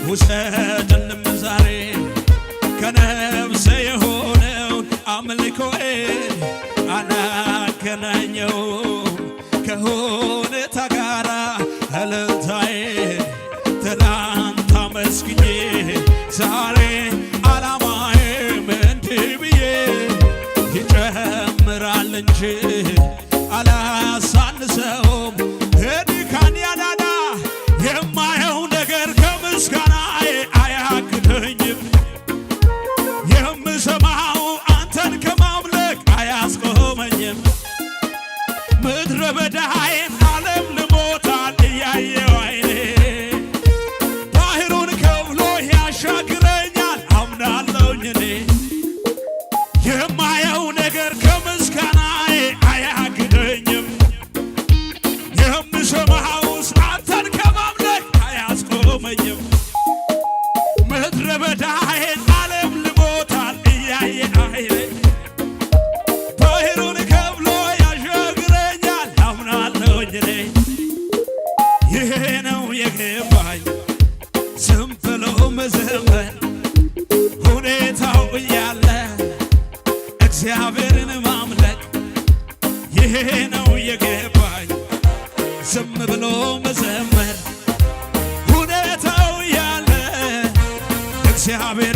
ውሰድንም ዛሬ ከነፍሴ የሆነው አምልኮዬ አላገናኘው ከሁኔታ ጋራ እልልታዬ ትላንት አመስግኜ ዛሬ ዓላማዬም እንዲህ ብዬ ይጨምራል እንጂ አላሳንሰውም እድካን ያዳዳ የማየው ነገር ከምስጋናዬ አያግደኝም የምሰማው አንተን ከማምለክ አያስቆመኝም ምድረ በዳዬን ዓለም ልሞታል እያየው አይኔ ባህሩን ከፍሎ ያሻግረኛል አምናለሁኝ እኔ የማየው ነገር ከምስጋናዬ አያግደኝም የምሰማውስ አንተን ከማምለክ አያስቆመኝም ምድረ በዳዬን ዓለም ልሞታል እያየ አይኔ ባህሩን ከፍሎ ያሻግረኛል አምናለሁኝ እኔ ይሄ ነው የገባኝ ዝም ብሎ መዘመር ሁኔታው እያለ እግዚአብሔርን ማምለክ ይሄ ነው የገባኝ ዝም ብሎ መዘመር ሁኔታው እያለ እግዚአብሔር